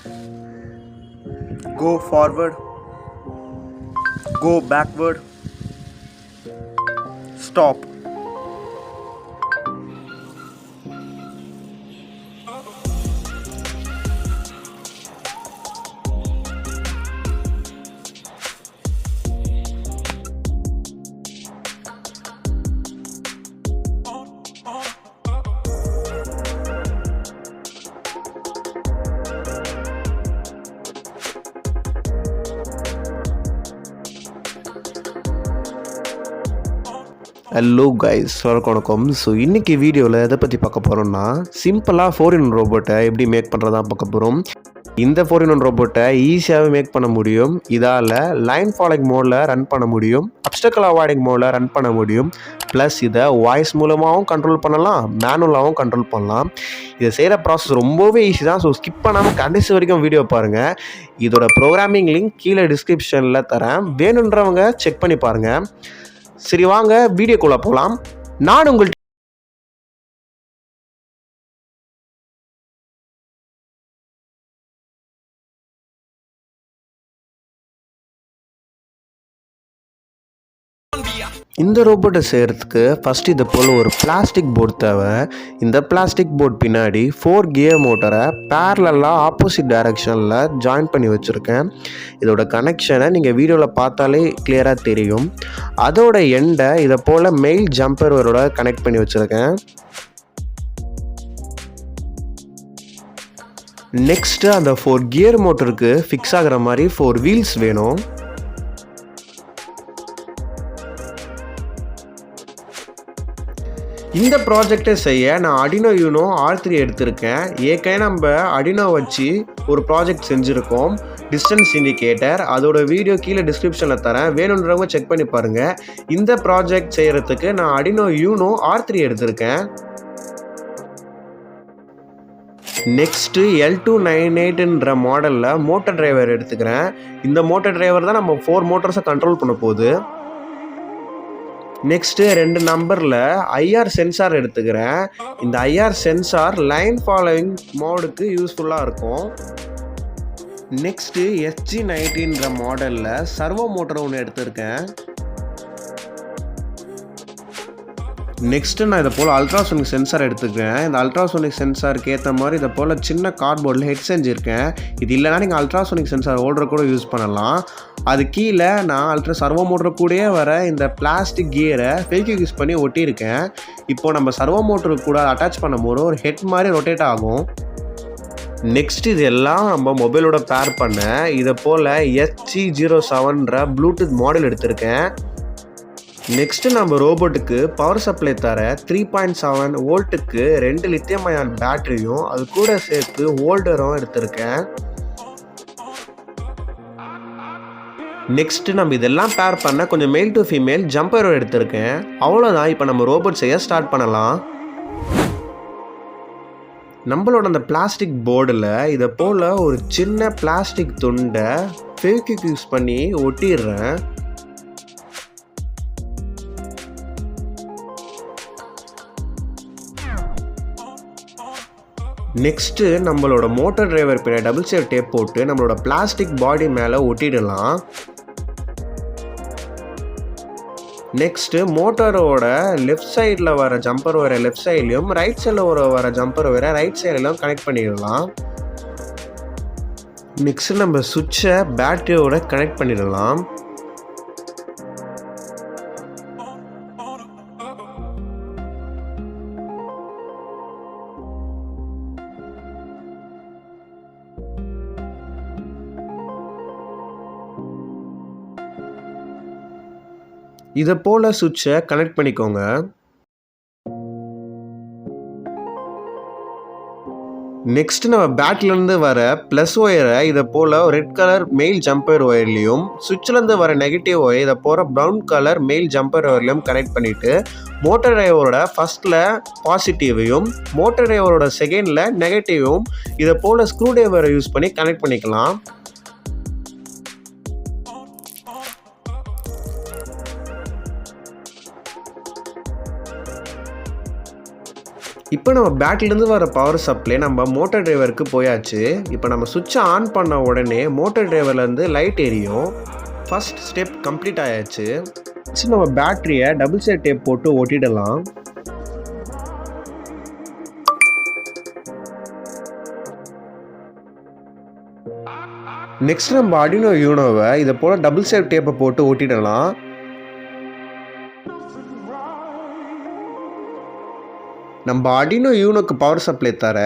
Go forward. Go backward. Stop. Hello guys, வணக்கம். So இன்றைக்கி வீடியோவில் எதை பற்றி பார்க்க போகிறோம்னா, சிம்பிளாக 4-in-1 ரோபோட்டை எப்படி மேக் பண்ணுறதா பார்க்க போகிறோம். இந்த 4-in-1 ரோபோட்டை ஈஸியாகவே மேக் பண்ண முடியும். இதால் லைன் ஃபாலோயிங் மோடில் ரன் பண்ண முடியும், அப்டக்கிள் அவாய்டிங் மோடில் ரன் பண்ண முடியும். ப்ளஸ் இதை வாய்ஸ் மூலமாகவும் கண்ட்ரோல் பண்ணலாம், மேனுவலாகவும் கண்ட்ரோல் பண்ணலாம். இதை செய்கிற ப்ராசஸ் ரொம்பவே ஈஸி தான். ஸோ ஸ்கிப் பண்ணாமல் கடைசி வரைக்கும் வீடியோ பாருங்கள். இதோட ப்ரோக்ராமிங் லிங்க் கீழே டிஸ்கிரிப்ஷனில் தரேன், வேணுன்றவங்க செக் பண்ணி பாருங்கள். சரி, வாங்க வீடியோக்குள்ள போகலாம். நான் உங்கள் இந்த ரோபோட்டை செய்கிறதுக்கு ஃபஸ்ட்டு இதை போல் ஒரு பிளாஸ்டிக் போர்டு தேவை. இந்த பிளாஸ்டிக் போர்டு பின்னாடி 4 கியர் மோட்டரை பேரலாக ஆப்போசிட் டைரக்ஷனில் ஜாயின் பண்ணி வச்சுருக்கேன். இதோட கனெக்ஷனை நீங்கள் வீடியோவில் பார்த்தாலே கிளியராக தெரியும். அதோட எண்டை இதை போல் மெயில் ஜம்பரோட கனெக்ட் பண்ணி வச்சுருக்கேன். நெக்ஸ்ட்டு அந்த 4 கியர் மோட்டருக்கு ஃபிக்ஸ் ஆகிற மாதிரி 4 வீல்ஸ் வேணும். இந்த ப்ராஜெக்டை செய்ய நான் Arduino Uno R3 எடுத்திருக்கேன். ஏற்கனவே நம்ம Arduino வச்சு ஒரு ப்ராஜெக்ட் செஞ்சுருக்கோம், டிஸ்டன்ஸ் இண்டிகேட்டர். அதோட வீடியோ கீழே டிஸ்கிரிப்ஷனில் தரேன், வேணுன்றவங்க செக் பண்ணி பாருங்கள். இந்த ப்ராஜெக்ட் செய்கிறதுக்கு நான் Arduino Uno R3 எடுத்திருக்கேன். நெக்ஸ்ட்டு L298ன்ற மாடலில் மோட்டர் டிரைவர் எடுத்துக்கிறேன். இந்த மோட்டர் டிரைவர் தான் நம்ம 4 மோட்டர்ஸை கண்ட்ரோல் பண்ண போகுது. நெக்ஸ்ட்டு 2 நம்பரில் IR சென்சார் எடுத்துக்கிறேன். இந்த IR சென்சார் லைன் ஃபாலோவிங் மோடுக்கு யூஸ்ஃபுல்லாக இருக்கும். நெக்ஸ்ட்டு SG90ன்ற மாடலில் சர்வோ மோட்டர் ஒன்று எடுத்திருக்கேன். நெக்ஸ்ட்டு நான் இதை போல் அல்ட்ராசோனிக் சென்சார் எடுத்துக்கிறேன். இந்த அல்ட்ராசோனிக் சென்சாருக்கு ஏற்ற மாதிரி இதை போல் சின்ன கார்ட்போர்டில் ஹெட் செஞ்சுருக்கேன். இது இல்லைனா நீங்கள் அல்ட்ராசோனிக் சென்சார் ஓடுற கூட யூஸ் பண்ணலாம். அது கீழே நான் சர்வோ மோட்டர் கூடயே வர இந்த பிளாஸ்டிக் கியரை ஃபெவிக்விக் யூஸ் பண்ணி ஒட்டியிருக்கேன். இப்போது நம்ம சர்வோ மோட்டருக்கு கூட அட்டாச் பண்ணும்போது ஒரு ஹெட் மாதிரி ரொட்டேட் ஆகும். நெக்ஸ்ட் இது எல்லாம் நம்ம மொபைலோட பேர் பண்ண இதை போல் SG07ன்ற ப்ளூடூத் மாடல் எடுத்திருக்கேன். நெக்ஸ்ட்டு நம்ம ரோபோட்டுக்கு பவர் சப்ளை தர 3.7 வோல்ட்டுக்கு 2 லித்தியம் அயான் பேட்டரியும் அது கூட சேர்த்து ஹோல்டரும் எடுத்திருக்கேன். நெக்ஸ்ட்டு நம்ம இதெல்லாம் பேர் பண்ண கொஞ்சம் மேல் டு ஃபீமேல் ஜம்பரோ எடுத்திருக்கேன். அவ்வளோதான், இப்போ நம்ம ரோபோட் செய்ய ஸ்டார்ட் பண்ணலாம். நம்மளோட அந்த பிளாஸ்டிக் போர்டில் இதை போல் ஒரு சின்ன பிளாஸ்டிக் துண்டை ஃபெவிக்விக் யூஸ் பண்ணி ஒட்டிடுறேன். நெக்ஸ்ட்டு நம்மளோட மோட்டர் டிரைவர் பின்னாடி டபுள் சேர் டேப் போட்டு நம்மளோட பிளாஸ்டிக் பாடி மேலே ஒட்டிடலாம். நெக்ஸ்ட்டு மோட்டரோட லெஃப்ட் சைடில் வர ஜம்பர் வர லெஃப்ட் சைட்லையும் ரைட் சைடில் வர ஜம்பர் வர ரைட் சைட்லையும் கனெக்ட் பண்ணிடலாம். நெக்ஸ்ட்டு நம்ம சுவிட்சை பேட்டரியோட கனெக்ட் பண்ணிடலாம். இதை போல் சுவிட்சை கனெக்ட் பண்ணிக்கோங்க. நெக்ஸ்ட் நம்ம பேட்லேருந்து வர ப்ளஸ் ஒயரை இதை போல் ரெட் கலர் மெயில் ஜம்பர் ஒயர்லையும் சுவிட்ச்லேருந்து வர நெகட்டிவ் ஒயர் இதை போல் ப்ரௌன் கலர் மெயில் ஜம்பர் ஒயர்லையும் கனெக்ட் பண்ணிவிட்டு மோட்டர் டிரைவரோட ஃபஸ்ட்டில் பாசிட்டிவையும் மோட்டர் டிரைவரோட செகண்டில் நெகட்டிவும் இதை போல் ஸ்க்ரூ டிரைவரை யூஸ் பண்ணி கனெக்ட் பண்ணிக்கலாம். இப்போ நம்ம பேட்டரியிலேருந்து வர பவர் சப்ளை நம்ம மோட்டர் டிரைவருக்கு போயாச்சு. இப்போ நம்ம சுவிட்சை ஆன் பண்ண உடனே மோட்டர் டிரைவர்லேருந்து லைட் எரியும். ஃபர்ஸ்ட் ஸ்டெப் கம்ப்ளீட் ஆயாச்சு. நம்ம பேட்டரியை டபுள் சைட் டேப் போட்டு ஒட்டிடலாம். நெக்ஸ்ட் நம்ம ஆர்டினோ யூனோவை இதை போல் டபுள் சைட் டேப்பை போட்டு ஒட்டிடலாம். நம்ம ஆர்டினோ யூனோக்கு பவர் சப்ளை தர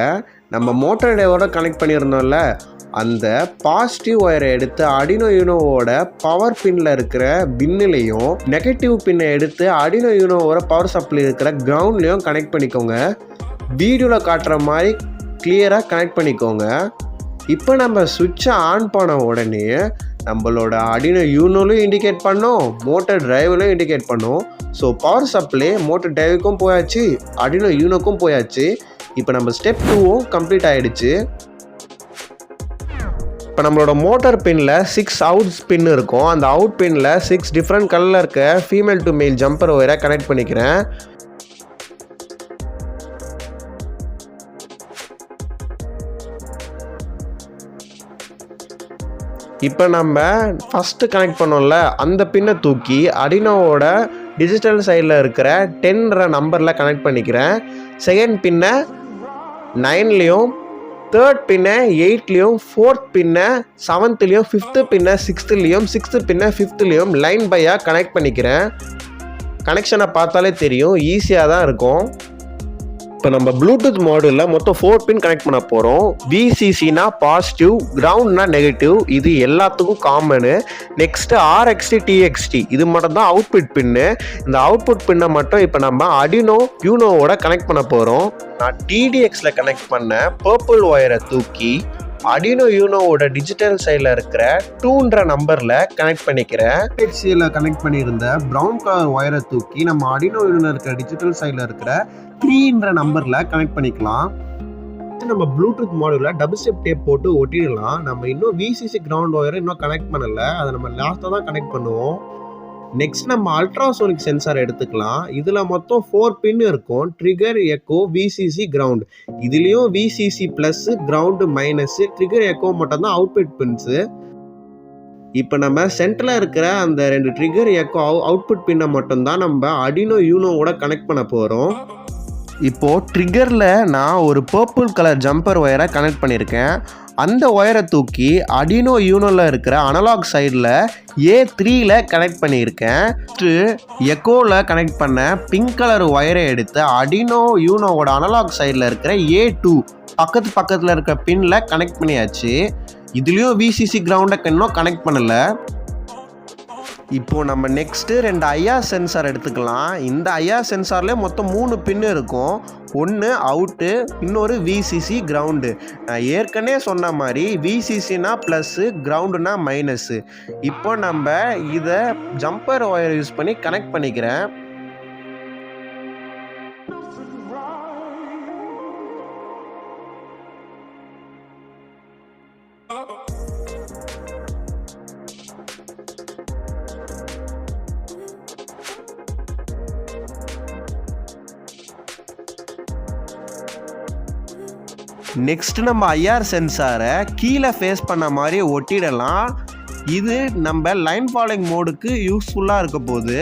நம்ம மோட்டார் டிரைவரோட கனெக்ட் பண்ணியிருந்தோம்ல, அந்த பாசிட்டிவ் ஒயரை எடுத்து ஆர்டினோ யூனோவோட பவர் பின்னில் இருக்கிற பின்னிலையும் நெகட்டிவ் பின்னை எடுத்து ஆர்டினோ யூனோவோட பவர் சப்ளை இருக்கிற கிரவுண்ட்லேயும் கனெக்ட் பண்ணிக்கோங்க. வீடியோவில் காட்டுற மாதிரி கிளியராக கனெக்ட் பண்ணிக்கோங்க. இப்போ நம்ம சுவிட்சை ஆன் பண்ண உடனே நம்மளோட ஆர்டினோ யூனோலையும் இண்டிகேட் பண்ணோம், மோட்டர் டிரைவ்லையும் இண்டிகேட் பண்ணோம். ஸோ பவர் சப்ளை மோட்டர் டிரைவுக்கும் போயாச்சு, ஆர்டினோ யூனோக்கும் போயாச்சு. இப்போ நம்ம ஸ்டெப் 2வும் கம்ப்ளீட் ஆகிடுச்சு. இப்போ நம்மளோட மோட்டார் பின்னில் 6 அவுட் பின் இருக்கும். அந்த அவுட் பின்னில் 6 டிஃப்ரெண்ட் கலரில் இருக்க ஃபீமேல் டு மேல் ஜம்பர் ஒயரை கனெக்ட் பண்ணிக்கிறேன். இப்போ நம்ம ஃபஸ்ட்டு கனெக்ட் பண்ணோம்ல, அந்த பின்னை தூக்கி ஆர்டினோவோட டிஜிட்டல் சைடில் இருக்கிற 10ன்ற நம்பரில் கனெக்ட் பண்ணிக்கிறேன். செகண்ட் பின்னை 9லேயும், தேர்ட் பின்னை 8லேயும், ஃபோர்த் பின்னை 7லேயும், ஃபிஃப்த்து பின்னை 6லேயும், சிக்ஸ்த்து பின்னை 5லேயும் லைன் பையாக கனெக்ட் பண்ணிக்கிறேன். கனெக்ஷனை பார்த்தாலே தெரியும், ஈஸியாக தான் இருக்கும். இப்போ நம்ம ப்ளூடூத் மாடியூலில் மொத்தம் 4 பின் கனெக்ட் பண்ண போகிறோம். VCCனா பாசிட்டிவ், கிரவுண்ட்னா நெகட்டிவ், இது எல்லாத்துக்கும் காமனு. நெக்ஸ்ட்டு RXT TXT இது மட்டும் தான் அவுட்புட் பின்னு. இந்த அவுட்புட் பின்னை மட்டும் இப்போ நம்ம ஆர்டினோ யூனோவோட கனெக்ட் பண்ண போகிறோம். நான் TDXல கனெக்ட் பண்ண பர்பிள் ஒயரை தூக்கி ஆர்டினோ யூனோவோட டிஜிட்டல் சைடில் இருக்கிற 2ன்ற நம்பரில் கனெக்ட் பண்ணிக்கிறேன். TXல கனெக்ட் பண்ணியிருந்த ப்ரௌன் கலர் ஒயரை தூக்கி நம்ம ஆர்டினோ யூனோ இருக்கிற டிஜிட்டல் சைடில் இருக்கிற 3ன்ற நம்பரில் கனெக்ட் பண்ணிக்கலாம். நம்ம ப்ளூடூத் மாடியூலில் டபுள் ஸ்டெப் டேப் போட்டு ஒட்டிடலாம். நம்ம இன்னும் VCC கிரவுண்ட் ஒயரை இன்னும் கனெக்ட் பண்ணலை, அதை நம்ம லாஸ்ட்டாக தான் கனெக்ட் பண்ணுவோம். நெக்ஸ்ட் நம்ம அல்ட்ராசோனிக் சென்சார் எடுத்துக்கலாம். இதில் மொத்தம் 4 பின் இருக்கும். Trigger, echo, VCC, ground. இதுலேயும் VCC plus, ground minus, trigger, echo மட்டும் தான் அவுட்புட் பின்ஸு. இப்போ நம்ம சென்டரில் இருக்கிற அந்த 2 ட்ரிகர், எக்கோ, அவுட்புட் பின்னை மட்டும்தான் நம்ம ஆர்டினோ யூனோவோட கனெக்ட் பண்ண போகிறோம். இப்போது ட்ரிகரில் நான் ஒரு பர்பிள் கலர் ஜம்பர் ஒயரை கனெக்ட் பண்ணியிருக்கேன். அந்த ஒயரை தூக்கி ஆர்டினோ யூனோவில் இருக்கிற அனலாக் சைடில் A3ல கனெக்ட் பண்ணியிருக்கேன். எக்கோவில் கனெக்ட் பண்ண பிங்க் கலர் ஒயரை எடுத்து ஆர்டினோ யூனோவோட அனலாக் சைடில் இருக்கிற A2 பக்கத்தில் இருக்க பின்னில் கனெக்ட் பண்ணியாச்சு. இதுலேயும் VCC கிரவுண்டை இன்னும் கனெக்ட் பண்ணலை. இப்போது நம்ம நெக்ஸ்ட்டு 2 IR சென்சார் எடுத்துக்கலாம். இந்த IR சென்சார்லேயே மொத்தம் 3 பின்னு இருக்கும். ஒன்று அவுட்டு, இன்னொரு VCC, கிரவுண்டு. நான் ஏற்கனவே சொன்ன மாதிரி VCCனா ப்ளஸ்ஸு, கிரவுண்டுனா மைனஸு. இப்போ நம்ம இதை ஜம்பர் ஒயர் யூஸ் பண்ணி கனெக்ட் பண்ணிக்கிறேன். நெக்ஸ்ட் நம்ம IR சென்சாரை கீழே ஃபேஸ் பண்ண மாதிரி ஒட்டிடலாம். இது நம்ம லைன் ஃபாலோயிங் மோடுக்கு யூஸ்ஃபுல்லாக இருக்க போகுது.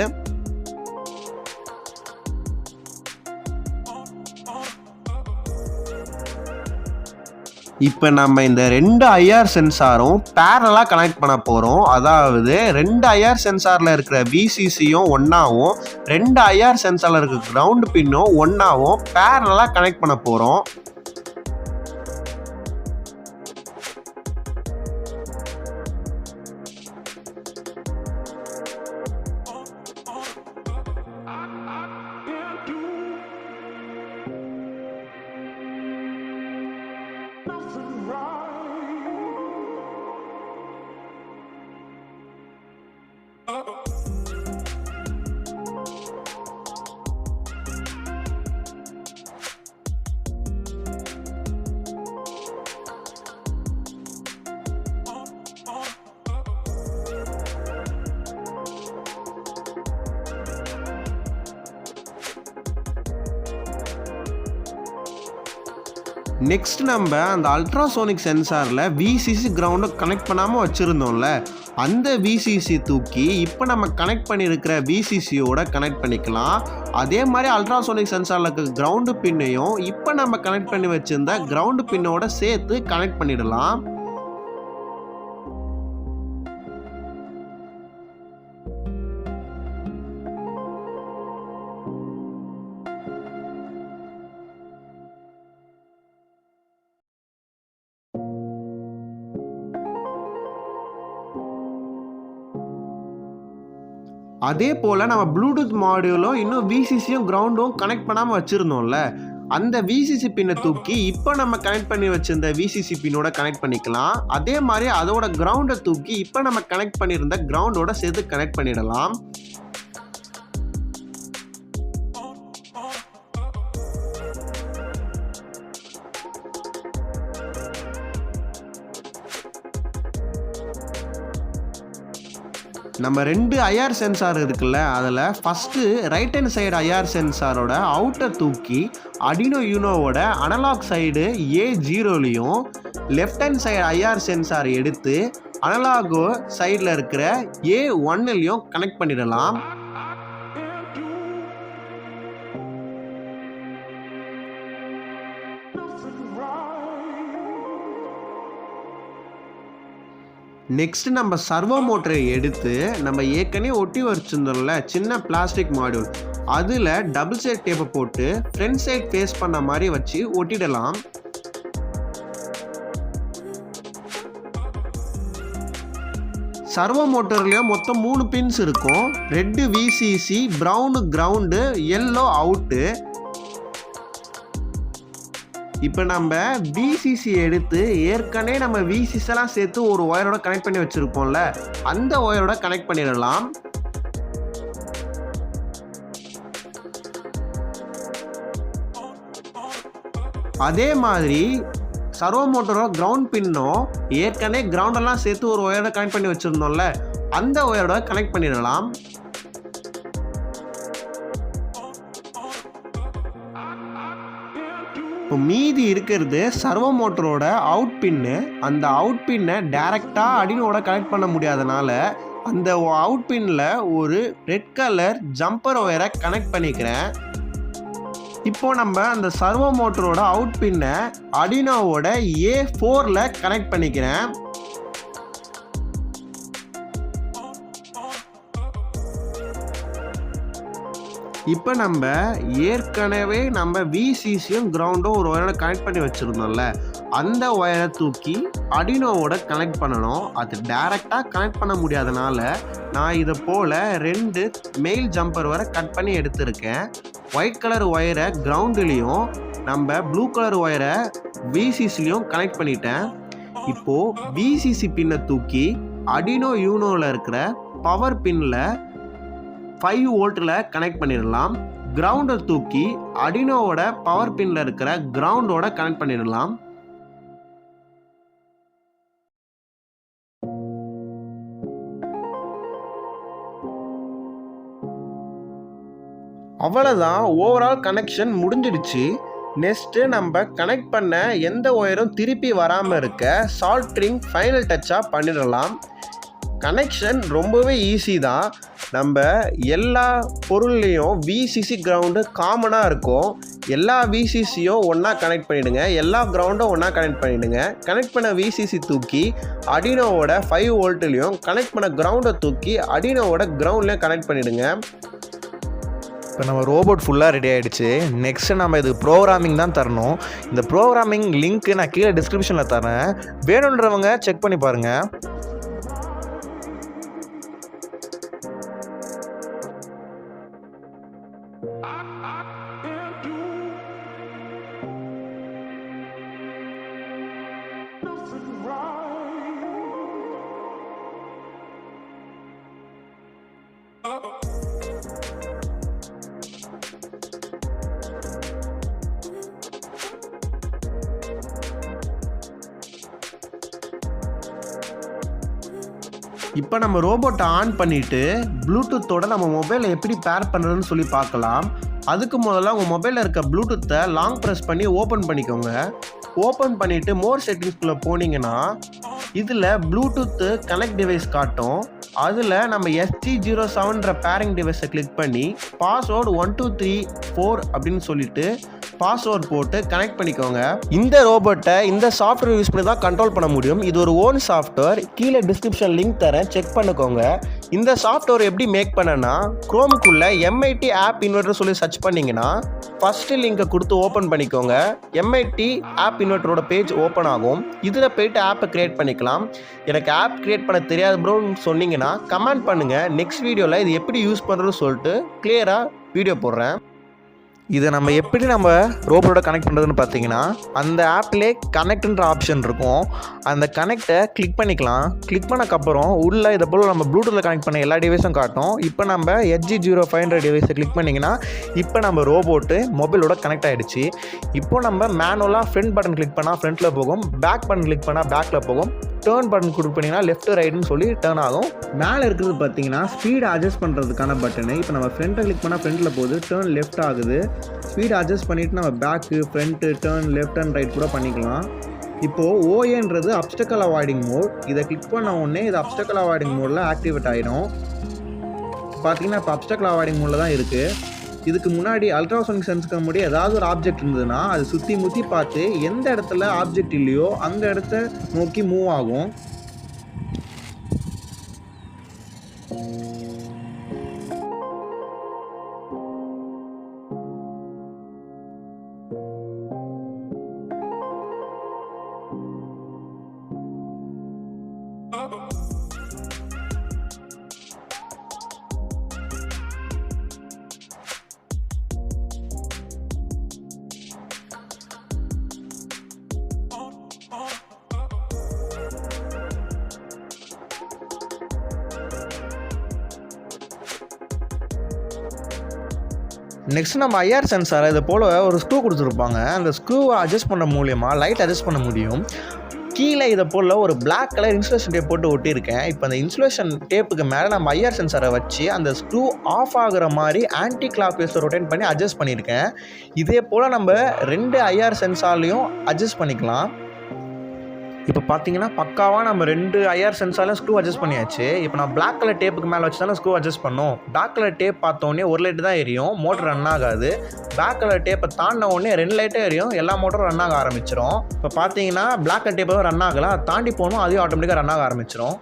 இப்போ நம்ம இந்த 2 IR சென்சாரும் பேரலாக கனெக்ட் பண்ண போகிறோம். அதாவது 2 IR சென்சாரில் இருக்கிற VCCயும் ஒன்றாவும், 2 IR சென்சாரில் இருக்கிற கிரவுண்ட் பின்னும் ஒன்றாவும் பேரலாக கனெக்ட் பண்ண போகிறோம். நெக்ஸ்ட் நம்ம அந்த அல்ட்ராசோனிக் சென்சாரில் விசிசி கிரவுண்டை கனெக்ட் பண்ணாமல் வச்சுருந்தோம்ல, அந்த விசிசி தூக்கி இப்போ நம்ம கனெக்ட் பண்ணியிருக்கிற விசிசியோட கனெக்ட் பண்ணிக்கலாம். அதே மாதிரி அல்ட்ராசோனிக் சென்சாரில் இருக்க கிரவுண்டு பின்னையும் இப்போ நம்ம கனெக்ட் பண்ணி வச்சுருந்த கிரவுண்டு பின்னோட சேர்த்து கனெக்ட் பண்ணிடலாம். அதே போல் நம்ம ப்ளூடூத் மாடியூலும் இன்னும் விசிசியும் கிரவுண்டும் கனெக்ட் பண்ணாமல் வச்சுருந்தோம்ல, அந்த விசிசி பின்னை தூக்கி இப்போ நம்ம கனெக்ட் பண்ணி வச்சுருந்த விசிசி பின்னோட கனெக்ட் பண்ணிக்கலாம். அதே மாதிரி அதோட கிரவுண்டை தூக்கி இப்போ நம்ம கனெக்ட் பண்ணியிருந்த கிரவுண்டோட சேர்த்து கனெக்ட் பண்ணிடலாம். நம்ம 2 ஐஆர் சென்சார் இருக்குல்ல, அதில் first right hand side IR சென்சாரோட அவுட்டர் தூக்கி அடினோ யூனோவோட அனலாக் சைடு A0லையும், left hand side IR sensor எடுத்து அனலாகோ சைடில் இருக்கிற A1லையும் கனெக்ட் பண்ணிடலாம். நெக்ஸ்ட் நம்ம சர்வோ மோட்டரை எடுத்து நம்ம ஏற்கனவே ஒட்டி வச்சுருந்தோம்ல சின்ன பிளாஸ்டிக் மாடியூல், அதில் டபுள் சைட் டேப்பை போட்டு ஃப்ரண்ட் சைட் ஃபேஸ் பண்ண மாதிரி வச்சு ஒட்டிடலாம். சர்வோ மோட்டர்லேயும் மொத்தம் 3 பின்ஸ் இருக்கும். Red VCC, brown ground, yellow out. இப்போ நம்ம விசிசி எடுத்து ஏற்கனவே நம்ம விசிஸெல்லாம் சேர்த்து ஒரு ஒயரோட கனெக்ட் பண்ணி வச்சுருப்போம்ல, அந்த ஒயரோட கனெக்ட் பண்ணிடலாம். அதே மாதிரி சர்வோ மோட்டரோட கிரவுண்ட் பின்னும் ஏற்கனவே கிரவுண்டெல்லாம் சேர்த்து ஒரு ஒயரோட கனெக்ட் பண்ணி வச்சுருந்தோம்ல, அந்த ஒயரோட கனெக்ட் பண்ணிடலாம். இப்போ மீதி இருக்கிறது சர்வோ மோட்டரோட அவுட் பின்னு. அந்த அவுட் பின்னை டைரெக்டாக அடினோட கனெக்ட் பண்ண முடியாதனால அந்த அவுட் பின்னில் ஒரு ரெட் கலர் ஜம்பர் ஒயரை கனெக்ட் பண்ணிக்கிறேன். இப்போ நம்ம அந்த சர்வோ மோட்டரோட அவுட் பின்னை அடினோவோட A4ல கனெக்ட் பண்ணிக்கிறேன். இப்போ நம்ம ஏற்கனவே நம்ம விசிசியும் கிரவுண்டும் ஒரு ஒயரோட கனெக்ட் பண்ணி வச்சுருந்தோம்ல, அந்த ஒயரை தூக்கி அடினோவோட கனெக்ட் பண்ணணும். அது டைரெக்டாக கனெக்ட் பண்ண முடியாதனால நான் இதை போல் 2 மெயில் ஜம்பர் வரை கட் பண்ணி எடுத்திருக்கேன். ஒயிட் கலர் ஒயரை கிரவுண்டுலேயும் நம்ம ப்ளூ கலர் ஒயரை விசிசிலையும் கனெக்ட் பண்ணிட்டேன். இப்போது விசிசி பின்னை தூக்கி அடினோ யூனோவில் இருக்கிற பவர் பின்னில் 5 வோல்ட்டில் கனெக்ட் பண்ணிடலாம். கிரவுண்டை தூக்கி அடினோவோட பவர் பின்னில் இருக்கிற கிரவுண்டோட கனெக்ட் பண்ணிடலாம். அவ்வளோதான், ஓவரால் கனெக்ஷன் முடிஞ்சிடுச்சு. நெக்ஸ்ட்டு நம்ம கனெக்ட் பண்ண எந்த ஒயரும் திருப்பி வராமல் இருக்க சால்ட்ரிங் ஃபைனல் டச்சாக பண்ணிடலாம். கனெக்ஷன் ரொம்பவே ஈஸி தான். நம்ம எல்லா பொருள்லேயும் விசிசி கிரவுண்டு காமனாக இருக்கும். எல்லா விசிசியும் ஒன்றா கனெக்ட் பண்ணிவிடுங்க, எல்லா கிரவுண்டும் ஒன்றா கனெக்ட் பண்ணிவிடுங்க. கனெக்ட் பண்ண விசிசி தூக்கி அடினோவோட 5 வோல்ட்லேயும், கனெக்ட் பண்ண கிரவுண்டை தூக்கி அடினோவோட கிரவுண்ட்லேயும் கனெக்ட் பண்ணிவிடுங்க. இப்போ நம்ம ரோபோட் ஃபுல்லாக ரெடி ஆகிடுச்சு. நெக்ஸ்ட்டு நம்ம இது ப்ரோக்ராமிங் தான் தரணும். இந்த ப்ரோக்ராமிங் லிங்க்கு நான் கீழே டிஸ்கிரிப்ஷனில் தரேன், வேணுன்றவங்க செக் பண்ணி பாருங்கள். இப்போ நம்ம ரோபோட்டை ஆன் பண்ணிவிட்டு ப்ளூடூத்தோட நம்ம மொபைலை எப்படி பேர் பண்ணுறதுன்னு சொல்லி பார்க்கலாம். அதுக்கு முதல்ல உங்கள் மொபைலில் இருக்க ப்ளூடூத்தை லாங் ப்ரெஸ் பண்ணி ஓப்பன் பண்ணிக்கோங்க. ஓப்பன் பண்ணிவிட்டு மோர் செட்டிங்ஸ்குள்ளே போனீங்கன்னா இதில் ப்ளூடூத்து கனெக்ட் டிவைஸ் காட்டும். அதில் நம்ம SG07ன்ற பேரிங் டிவைஸை கிளிக் பண்ணி பாஸ்வேர்டு 1234 அப்படின்னு சொல்லிட்டு பாஸ்வேர்ட் போட்டு கனெக்ட் பண்ணிக்கோங்க. இந்த ரோபோட்டை இந்த சாஃப்ட்வேர் யூஸ் பண்ணி தான் கண்ட்ரோல் பண்ண முடியும். இது ஒரு ஓன் சாஃப்ட்வேர். கீழே டிஸ்கிரிப்ஷன் லிங்க் தரேன், செக் பண்ணிக்கோங்க. இந்த சாஃப்ட்வேர் எப்படி மேக் பண்ணனா, குரோமுக்குள்ள MIT ஆப் இன்வெர்டர் சொல்லி சர்ச் பண்ணிங்கன்னா ஃபஸ்ட்டு லிங்கை கொடுத்து ஓப்பன் பண்ணிக்கோங்க. MIT ஆப் இன்வெர்டரோட பேஜ் ஓப்பன் ஆகும். இதில் போய்ட்டு ஆப்பை க்ரியேட் பண்ணிக்கலாம். எனக்கு ஆப் க்ரியேட் பண்ண தெரியாது ப்ரோன்னு சொன்னீங்கன்னா கமெண்ட் பண்ணுங்கள். நெக்ஸ்ட் வீடியோவில் இது எப்படி யூஸ் பண்ணுறதுன்னு சொல்லிட்டு கிளியராக வீடியோ போடுறேன். இதை நம்ம எப்படி நம்ம ரோபோட்டோட கனெக்ட் பண்ணுறதுன்னு பார்த்தீங்கன்னா, அந்த ஆப்லேயே கனெக்ட்ன்ற ஆப்ஷன் இருக்கும். அந்த கனெக்டை கிளிக் பண்ணிக்கலாம். கிளிக் பண்ணக்கப்புறம் உள்ளே இதை போல் நம்ம ப்ளூடூத்தில் கனெக்ட் பண்ண எல்லா டிவைஸும் காட்டும். இப்போ நம்ம SG05ன்ற டிவைஸை கிளிக் பண்ணிங்கன்னா இப்போ நம்ம ரோபோட்டு மொபைலோட கனெக்ட் ஆகிடுச்சு. இப்போ நம்ம மேனுவலாக ஃப்ரண்ட் பட்டன் கிளிக் பண்ணால் ஃப்ரண்ட்டில் போகும், பேக் பட்டன் கிளிக் பண்ணால் பேக்கில் போகும், டேர்ன் பட்டன் கொடுத்து பண்ணிங்கன்னா லெஃப்ட் ரைட்டுன்னு சொல்லி டேர்ன் ஆகும். மேலே இருக்கிறது பார்த்தீங்கன்னா ஸ்பீடை அட்ஜஸ்ட் பண்ணுறதுக்கான பட்டனு. இப்போ நம்ம ஃப்ரண்ட்டை கிளிக் பண்ணால் ஃப்ரண்ட்டில் போகுது, டேர்ன் லெஃப்ட் ஆகுது. ஸ்பீடை அட்ஜஸ்ட் பண்ணிவிட்டு நம்ம back, front, turn left and right கூட பண்ணிக்கலாம். இப்போது OAன்றது அப்ஸ்டக்கல் அவாய்டிங் மோட். இதை கிளிக் பண்ண உடனே இது அப்ஸ்டக்கல் அவாய்டிங் மோடில் ஆக்டிவேட் ஆகிடும். பார்த்தீங்கன்னா இப்போ அப்ஸ்டக்கல் அவாய்டிங் மோடில் தான் இருக்குது. இதுக்கு முன்னாடி அல்ட்ராசோனிக் சென்ஸுக்கு முன்னாடி ஏதாவது ஒரு ஆப்ஜெக்ட் இருந்ததுன்னா அது சுற்றி முற்றி பார்த்து எந்த இடத்துல ஆப்ஜெக்ட் இல்லையோ அந்த இடத்த நோக்கி மூவ் ஆகும். நெக்ஸ்ட் நம்ம IR சென்சாரை இது போல் ஒரு ஸ்க்ரூ கொடுத்துருப்பாங்க. அந்த ஸ்க்ரூவை அட்ஜஸ்ட் பண்ண மூலியமாக லைட் அட்ஜஸ்ட் பண்ண முடியும். கீழே இதை போல் ஒரு பிளாக் கலர் இன்சுலேஷன் டேப் போட்டு ஒட்டியிருக்கேன். இப்போ அந்த இன்சுலேஷன் டேப்புக்கு மேலே நம்ம IR சென்சாரை வச்சு அந்த ஸ்க்ரூ ஆஃப் ஆகுற மாதிரி ஆன்டி கிளாக் வைஸை ரொட்டேட் பண்ணி அட்ஜஸ்ட் பண்ணியிருக்கேன். இதே போல் நம்ம 2 IR சென்சார்லையும் அட்ஜஸ்ட் பண்ணிக்கலாம். இப்போ பார்த்தீங்கன்னா பக்காவாக நம்ம 2 IR சென்சார்லையும் ஸ்க்ரூ அட்ஜஸ்ட் பண்ணியாச்சு. இப்போ நான் பிளாக் கலர் டேப்புக்கு மேலே வச்சு தானே ஸ்க்ரூ அட்ஜஸ்ட் பண்ணோம். பிளாக் கலர் டேப் பார்த்தோன்னே ஒரு லைட்டு தான் எரியும், மோட்டர் ரன் ஆகாது. பிளாக் கலர் டேப்பை தாண்டின உடனே 2 லைட்டும் எரியும், எல்லா மோட்டரும் ரன் ஆக ஆரம்பிச்சிடும். இப்போ பார்த்தீங்கன்னா பிளாக் கலர் டேப்பை ரன் ஆகலை, அதை தாண்டி போகணும், அதையும் ஆட்டோமேட்டிக்காக ரன் ஆக ஆரம்பிச்சிடும்.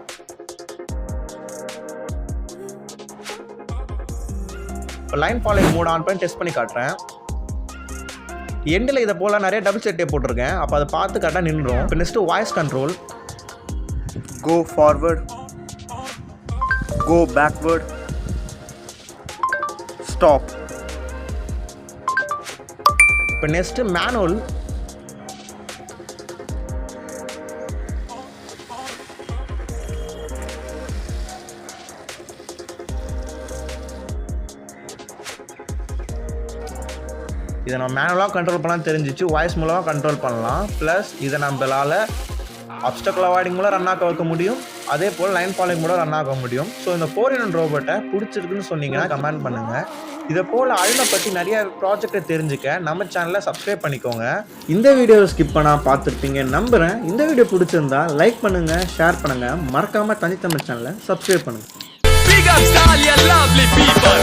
இப்போ லைன் ஃபாலோயிங் மோட் ஆன் பண்ணி டெஸ்ட் பண்ணி காட்டுறேன். எண்டில் இதை போல் நிறைய டபுள் செட் டேப் போட்டிருக்கேன். அப்போ அதை பார்த்து கரெக்டாக நின்றுடும். இப்போ next voice control. Go forward, go backward, stop. இப்போ நெக்ஸ்ட்டு மேனுவல். இதை நம்ம மேனுவலாக கண்ட்ரோல் பண்ணலாம் தெரிஞ்சிச்சு. வாய்ஸ் மூலமாக கண்ட்ரோல் பண்ணலாம். ப்ளஸ் இதை நம்மளால் அப்ஸ்டக்கல் அவாய்டிங் மூலம் ரன் ஆக வைக்க முடியும், அதே போல் லைன் ஃபாலோயிங் மூலம் ரன் ஆக முடியும். ஸோ இந்த 4-in-1 ரோபோட்டை பிடிச்சிருக்குன்னு சொன்னீங்கன்னா கமெண்ட் பண்ணுங்கள். இதை போல் அழுனை பற்றி நிறைய ப்ராஜெக்டை தெரிஞ்சுக்க நம்ம சேனலை சப்ஸ்கிரைப் பண்ணிக்கோங்க. இந்த வீடியோவை ஸ்கிப் பண்ணால் பார்த்துருப்பீங்க நம்புகிறேன். இந்த வீடியோ பிடிச்சிருந்தா லைக் பண்ணுங்கள், ஷேர் பண்ணுங்கள், மறக்காமல் தனித்தமிழ் சேனலை சப்ஸ்கிரைப் பண்ணுங்கள். Big ups to all your lovely people.